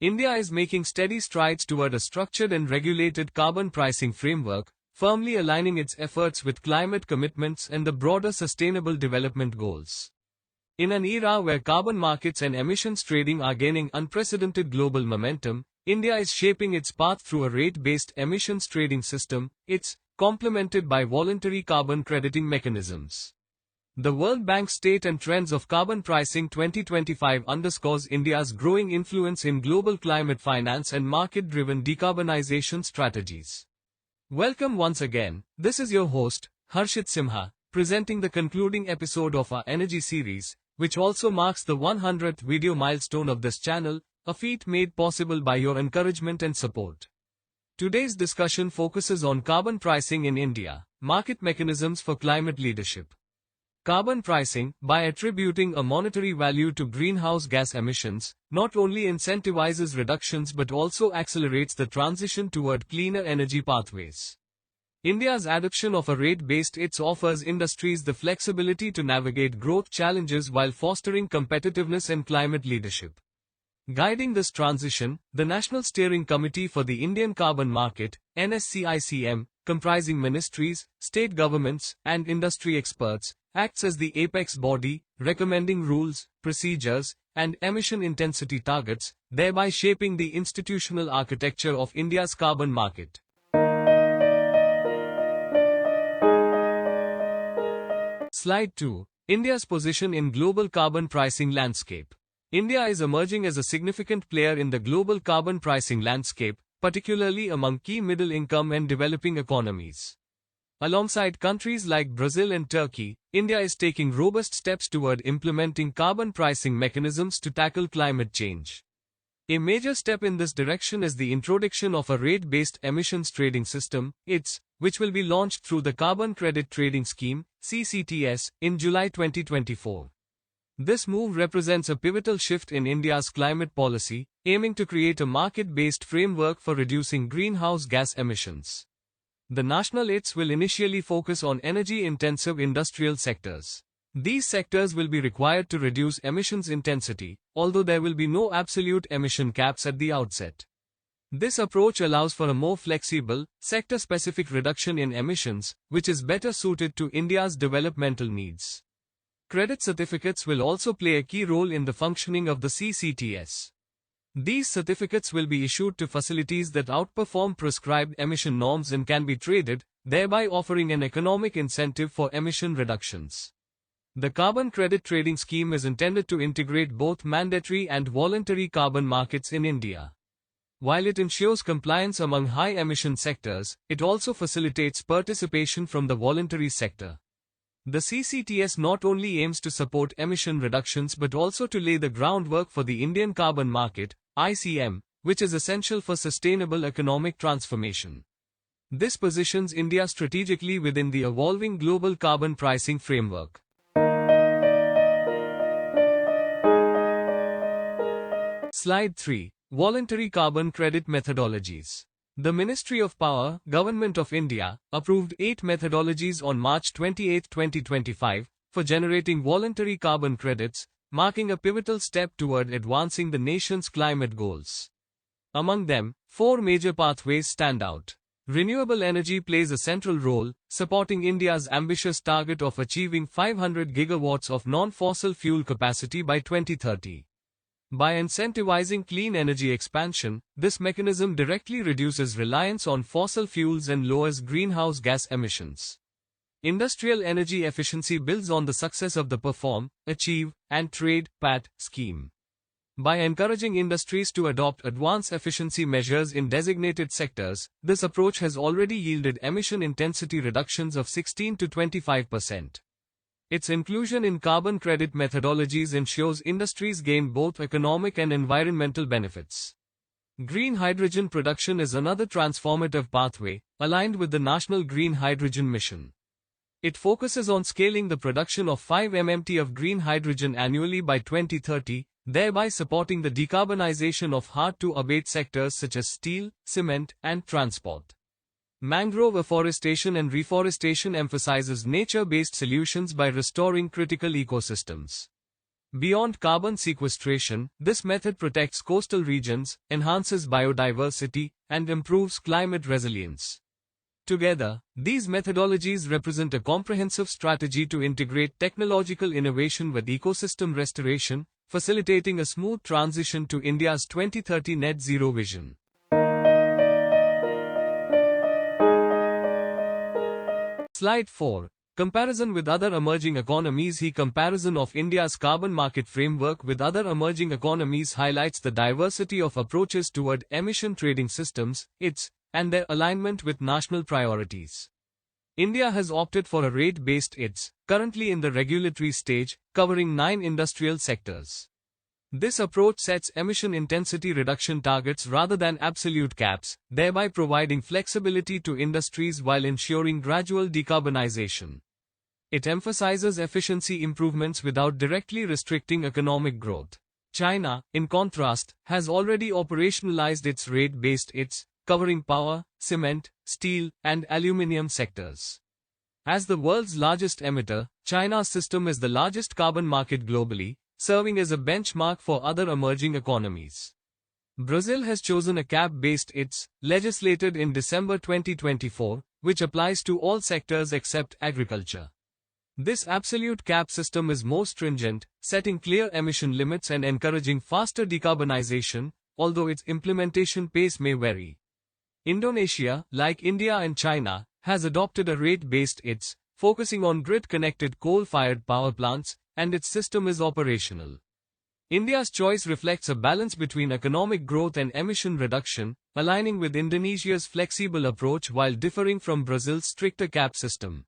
India is making steady strides toward a structured and regulated carbon pricing framework, firmly aligning its efforts with climate commitments and the broader sustainable development goals. In an era where carbon markets and emissions trading are gaining unprecedented global momentum, India is shaping its path through a rate-based emissions trading system. It's complemented by voluntary carbon crediting mechanisms. The World Bank State and Trends of Carbon Pricing 2025 underscores India's growing influence in global climate finance and market-driven decarbonization strategies. Welcome once again. This is your host, Harshit Simha, presenting the concluding episode of our energy series, which also marks the 100th video milestone of this channel, a feat made possible by your encouragement and support. Today's discussion focuses on carbon pricing in India, market mechanisms for climate leadership. Carbon pricing, by attributing a monetary value to greenhouse gas emissions, not only incentivizes reductions but also accelerates the transition toward cleaner energy pathways. India's adoption of a rate-based ETS offers industries the flexibility to navigate growth challenges while fostering competitiveness and climate leadership. Guiding this transition, the National Steering Committee for the Indian Carbon Market, NSCICM, comprising ministries, state governments, and industry experts, acts as the apex body, recommending rules, procedures, and emission intensity targets, thereby shaping the institutional architecture of India's carbon market. Slide 2. India's position in global carbon pricing landscape. India is emerging as a significant player in the global carbon pricing landscape, particularly among key middle-income and developing economies. Alongside countries like Brazil and Turkey, India is taking robust steps toward implementing carbon pricing mechanisms to tackle climate change. A major step in this direction is the introduction of a rate-based emissions trading system, ETS, which will be launched through the Carbon Credit Trading Scheme, CCTS, in July 2024. This move represents a pivotal shift in India's climate policy, aiming to create a market-based framework for reducing greenhouse gas emissions. The national ETS will initially focus on energy-intensive industrial sectors. These sectors will be required to reduce emissions intensity, although there will be no absolute emission caps at the outset. This approach allows for a more flexible, sector-specific reduction in emissions, which is better suited to India's developmental needs. Credit certificates will also play a key role in the functioning of the CCTS. These certificates will be issued to facilities that outperform prescribed emission norms and can be traded, thereby offering an economic incentive for emission reductions. The Carbon Credit Trading Scheme is intended to integrate both mandatory and voluntary carbon markets in India. While it ensures compliance among high-emission sectors, it also facilitates participation from the voluntary sector. The CCTS not only aims to support emission reductions but also to lay the groundwork for the Indian carbon market, ICM, which is essential for sustainable economic transformation. This positions India strategically within the evolving global carbon pricing framework. Slide 3. Voluntary Carbon Credit Methodologies. The Ministry of Power, Government of India, approved 8 methodologies on March 28, 2025, for generating voluntary carbon credits, marking a pivotal step toward advancing the nation's climate goals. Among them, 4 major pathways stand out. Renewable energy plays a central role, supporting India's ambitious target of achieving 500 gigawatts of non-fossil fuel capacity by 2030. By incentivizing clean energy expansion, this mechanism directly reduces reliance on fossil fuels and lowers greenhouse gas emissions. Industrial energy efficiency builds on the success of the Perform, Achieve, and Trade (PAT) scheme. By encouraging industries to adopt advanced efficiency measures in designated sectors, this approach has already yielded emission intensity reductions of 16 to 25%. Its inclusion in carbon credit methodologies ensures industries gain both economic and environmental benefits. Green hydrogen production is another transformative pathway, aligned with the National Green Hydrogen Mission. It focuses on scaling the production of 5 MMT of green hydrogen annually by 2030, thereby supporting the decarbonization of hard-to-abate sectors such as steel, cement, and transport. Mangrove afforestation and reforestation emphasizes nature-based solutions by restoring critical ecosystems. Beyond carbon sequestration, this method protects coastal regions, enhances biodiversity, and improves climate resilience. Together, these methodologies represent a comprehensive strategy to integrate technological innovation with ecosystem restoration, facilitating a smooth transition to India's 2030 net zero vision. Slide 4. Comparison with other emerging economies. Comparison of India's carbon market framework with other emerging economies highlights the diversity of approaches toward emission trading systems, and their alignment with national priorities. India has opted for a rate-based currently in the regulatory stage, covering 9 industrial sectors. This approach sets emission intensity reduction targets rather than absolute caps, thereby providing flexibility to industries while ensuring gradual decarbonization. It emphasizes efficiency improvements without directly restricting economic growth. China, in contrast, has already operationalized its rate-based covering power, cement, steel, and aluminium sectors. As the world's largest emitter, China's system is the largest carbon market globally, serving as a benchmark for other emerging economies. Brazil has chosen a cap-based legislated in December 2024, which applies to all sectors except agriculture. This absolute cap system is more stringent, setting clear emission limits and encouraging faster decarbonization, although its implementation pace may vary. Indonesia, like India and China, has adopted a rate-based focusing on grid-connected coal-fired power plants, and its system is operational. India's choice reflects a balance between economic growth and emission reduction, aligning with Indonesia's flexible approach while differing from Brazil's stricter cap system.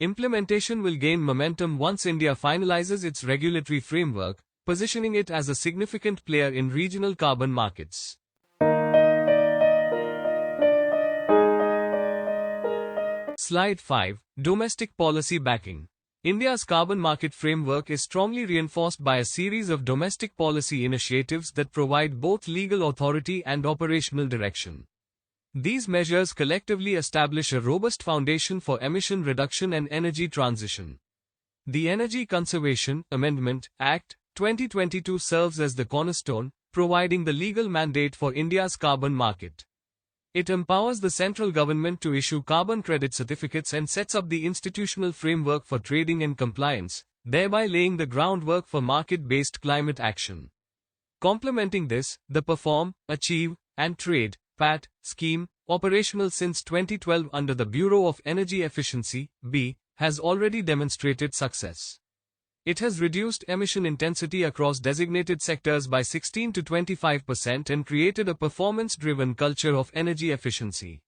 Implementation will gain momentum once India finalizes its regulatory framework, positioning it as a significant player in regional carbon markets. Slide 5. Domestic policy backing. India's carbon market framework is strongly reinforced by a series of domestic policy initiatives that provide both legal authority and operational direction. These measures collectively establish a robust foundation for emission reduction and energy transition. The Energy Conservation Amendment Act 2022 serves as the cornerstone, providing the legal mandate for India's carbon market. It empowers the central government to issue carbon credit certificates and sets up the institutional framework for trading and compliance, thereby laying the groundwork for market-based climate action. Complementing this, the Perform, Achieve, and Trade (PAT) scheme, operational since 2012 under the Bureau of Energy Efficiency (B), has already demonstrated success. It has reduced emission intensity across designated sectors by 16 to 25% and created a performance-driven culture of energy efficiency.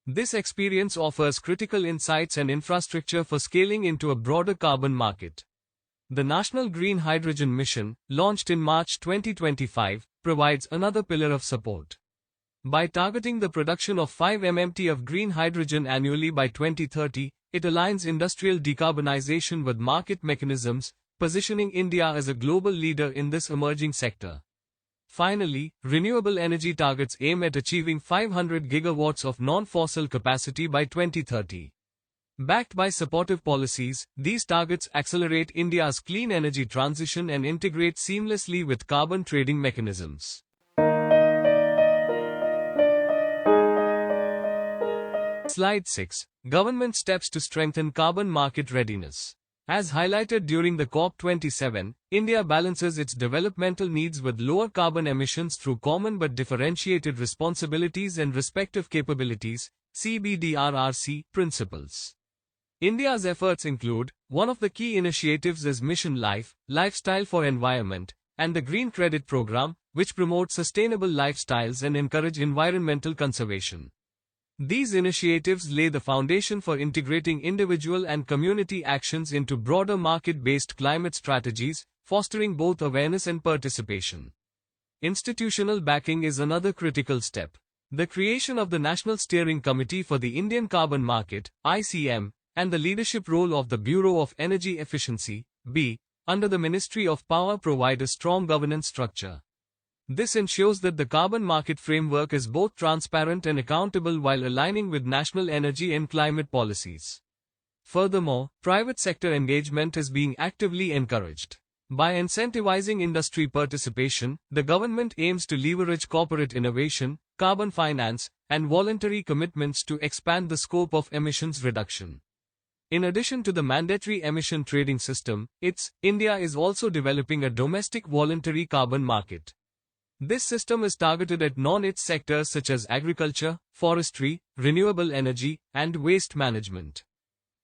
This experience offers critical insights and infrastructure for scaling into a broader carbon market. The National Green Hydrogen Mission, launched in March 2025, provides another pillar of support. By targeting the production of 5 MMT of green hydrogen annually by 2030, it aligns industrial decarbonization with market mechanisms, positioning India as a global leader in this emerging sector. Finally, renewable energy targets aim at achieving 500 gigawatts of non-fossil capacity by 2030. Backed by supportive policies, these targets accelerate India's clean energy transition and integrate seamlessly with carbon trading mechanisms. Slide 6. Government steps to strengthen carbon market readiness. As highlighted during the COP27, India balances its developmental needs with lower carbon emissions through common but differentiated responsibilities and respective capabilities, CBDRRC, principles. India's efforts include, one of the key initiatives is Mission Life, Lifestyle for Environment, and the Green Credit Program, which promote sustainable lifestyles and encourage environmental conservation. These initiatives lay the foundation for integrating individual and community actions into broader market-based climate strategies, fostering both awareness and participation. Institutional backing is another critical step. The creation of the National Steering Committee for the Indian Carbon Market, ICM, and the leadership role of the Bureau of Energy Efficiency, B, under the Ministry of Power provide a strong governance structure. This ensures that the carbon market framework is both transparent and accountable while aligning with national energy and climate policies. Furthermore, private sector engagement is being actively encouraged. By incentivizing industry participation, the government aims to leverage corporate innovation, carbon finance, and voluntary commitments to expand the scope of emissions reduction. In addition to the mandatory emission trading system, India is also developing a domestic voluntary carbon market. This system is targeted at non-ITS sectors such as agriculture, forestry, renewable energy, and waste management.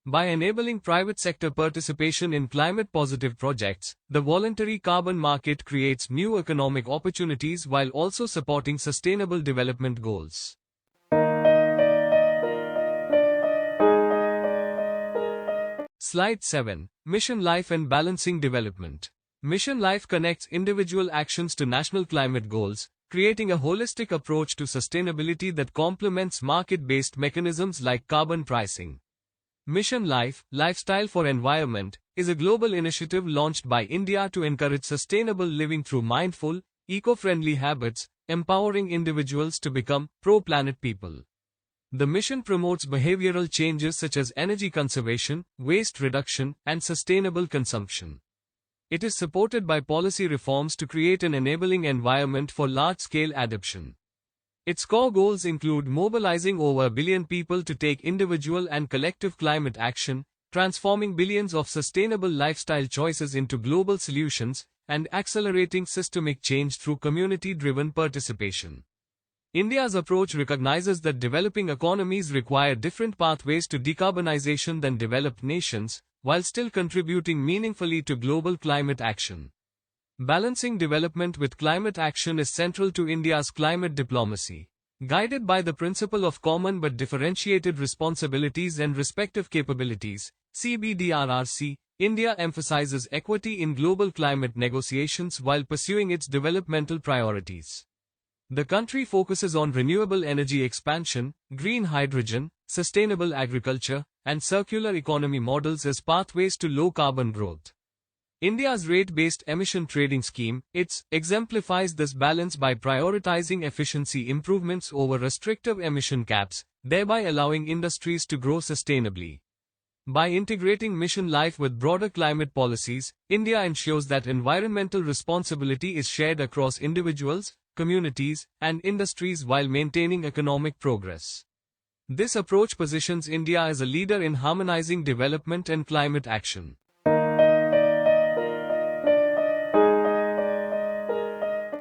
By enabling private sector participation in climate-positive projects, the voluntary carbon market creates new economic opportunities while also supporting sustainable development goals. Slide 7. Mission Life and Balancing Development. Mission Life connects individual actions to national climate goals, creating a holistic approach to sustainability that complements market-based mechanisms like carbon pricing. Mission Life, Lifestyle for Environment, is a global initiative launched by India to encourage sustainable living through mindful, eco-friendly habits, empowering individuals to become pro-planet people. The mission promotes behavioral changes such as energy conservation, waste reduction, and sustainable consumption. It is supported by policy reforms to create an enabling environment for large-scale adoption. Its core goals include mobilizing over 1 billion people to take individual and collective climate action, transforming billions of sustainable lifestyle choices into global solutions, and accelerating systemic change through community-driven participation. India's approach recognizes that developing economies require different pathways to decarbonization than developed nations, while still contributing meaningfully to global climate action. Balancing development with climate action is central to India's climate diplomacy. Guided by the principle of common but differentiated responsibilities and respective capabilities, CBDRRC, India emphasizes equity in global climate negotiations while pursuing its developmental priorities. The country focuses on renewable energy expansion, green hydrogen, sustainable agriculture, and circular economy models as pathways to low-carbon growth. India's rate-based emission trading scheme, exemplifies this balance by prioritizing efficiency improvements over restrictive emission caps, thereby allowing industries to grow sustainably. By integrating mission life with broader climate policies, India ensures that environmental responsibility is shared across individuals, communities, and industries while maintaining economic progress. This approach positions India as a leader in harmonizing development and climate action.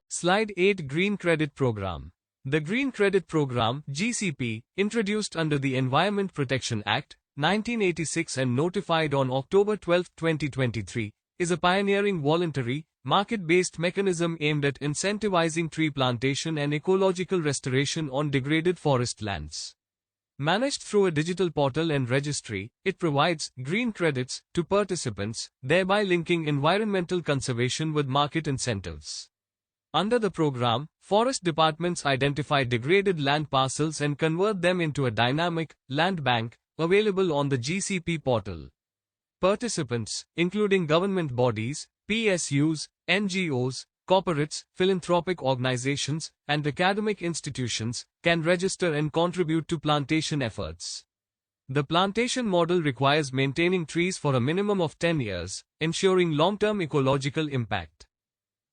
Slide 8. Green Credit Program. The Green Credit Program (GCP), introduced under the Environment Protection Act, 1986 and notified on October 12, 2023, is a pioneering voluntary, market-based mechanism aimed at incentivizing tree plantation and ecological restoration on degraded forest lands. Managed through a digital portal and registry, it provides green credits to participants, thereby linking environmental conservation with market incentives. Under the program, forest departments identify degraded land parcels and convert them into a dynamic land bank available on the GCP portal. Participants, including government bodies, PSUs, NGOs, corporates, philanthropic organizations, and academic institutions, can register and contribute to plantation efforts. The plantation model requires maintaining trees for a minimum of 10 years, ensuring long-term ecological impact.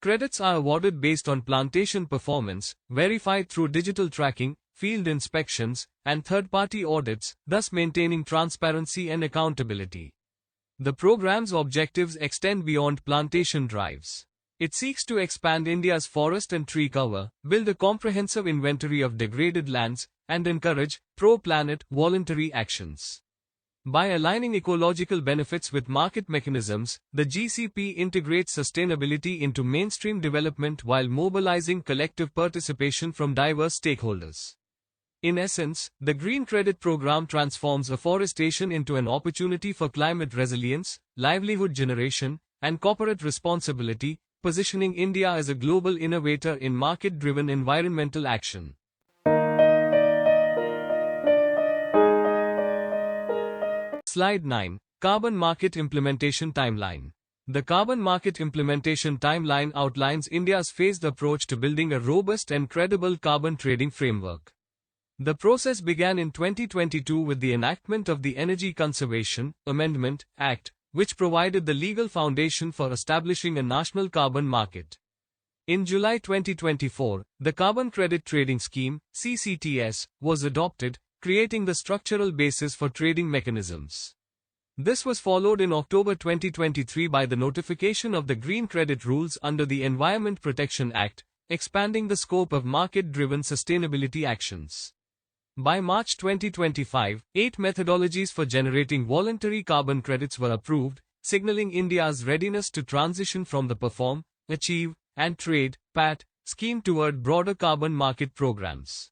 Credits are awarded based on plantation performance, verified through digital tracking, field inspections, and third-party audits, thus maintaining transparency and accountability. The program's objectives extend beyond plantation drives. It seeks to expand India's forest and tree cover, build a comprehensive inventory of degraded lands, and encourage pro-planet voluntary actions. By aligning ecological benefits with market mechanisms, the GCP integrates sustainability into mainstream development while mobilizing collective participation from diverse stakeholders. In essence, the Green Credit Program transforms afforestation into an opportunity for climate resilience, livelihood generation, and corporate responsibility, positioning India as a global innovator in market-driven environmental action. Slide 9. Carbon Market Implementation Timeline. The Carbon Market Implementation Timeline outlines India's phased approach to building a robust and credible carbon trading framework. The process began in 2022 with the enactment of the Energy Conservation Amendment Act, which provided the legal foundation for establishing a national carbon market. In July 2024, the Carbon Credit Trading Scheme, CCTS, was adopted, creating the structural basis for trading mechanisms. This was followed in October 2023 by the notification of the Green Credit Rules under the Environment Protection Act, expanding the scope of market-driven sustainability actions. By March 2025, 8 methodologies for generating voluntary carbon credits were approved, signaling India's readiness to transition from the Perform, Achieve, and Trade (PAT) scheme toward broader carbon market programs.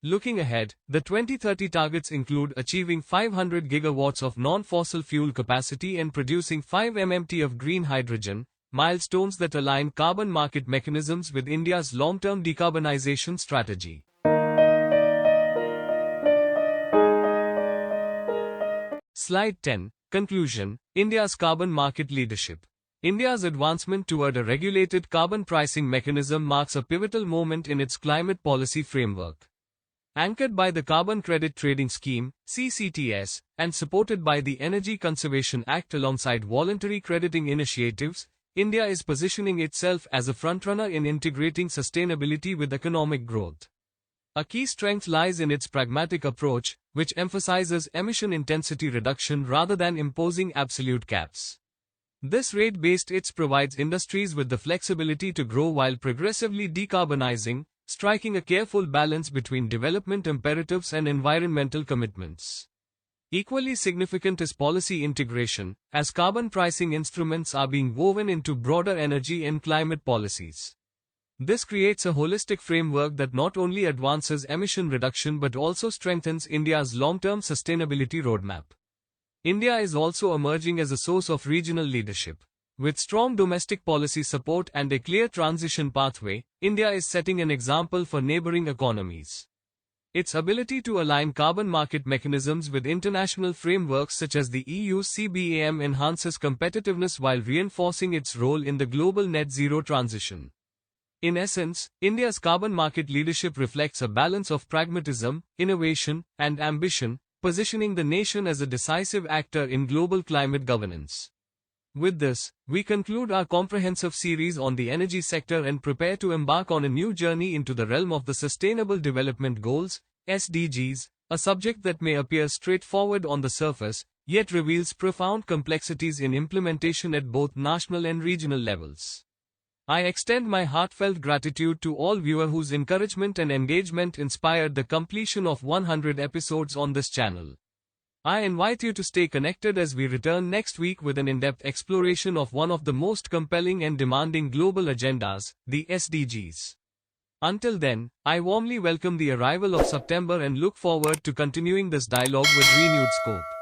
Looking ahead, the 2030 targets include achieving 500 gigawatts of non-fossil fuel capacity and producing 5 MMT of green hydrogen, milestones that align carbon market mechanisms with India's long-term decarbonization strategy. Slide 10. Conclusion. India's carbon market leadership. India's advancement toward a regulated carbon pricing mechanism marks a pivotal moment in its climate policy framework. Anchored by the Carbon Credit Trading Scheme, CCTS, and supported by the Energy Conservation Act alongside voluntary crediting initiatives, India is positioning itself as a frontrunner in integrating sustainability with economic growth. A key strength lies in its pragmatic approach, which emphasizes emission intensity reduction rather than imposing absolute caps. This rate-based approach provides industries with the flexibility to grow while progressively decarbonizing, striking a careful balance between development imperatives and environmental commitments. Equally significant is policy integration, as carbon pricing instruments are being woven into broader energy and climate policies. This creates a holistic framework that not only advances emission reduction but also strengthens India's long-term sustainability roadmap. India is also emerging as a source of regional leadership. With strong domestic policy support and a clear transition pathway, India is setting an example for neighboring economies. Its ability to align carbon market mechanisms with international frameworks such as the EU's CBAM enhances competitiveness while reinforcing its role in the global net zero transition. In essence, India's carbon market leadership reflects a balance of pragmatism, innovation, and ambition, positioning the nation as a decisive actor in global climate governance. With this, we conclude our comprehensive series on the energy sector and prepare to embark on a new journey into the realm of the Sustainable Development Goals, SDGs, a subject that may appear straightforward on the surface, yet reveals profound complexities in implementation at both national and regional levels. I extend my heartfelt gratitude to all viewers whose encouragement and engagement inspired the completion of 100 episodes on this channel. I invite you to stay connected as we return next week with an in-depth exploration of one of the most compelling and demanding global agendas, the SDGs. Until then, I warmly welcome the arrival of September and look forward to continuing this dialogue with renewed scope.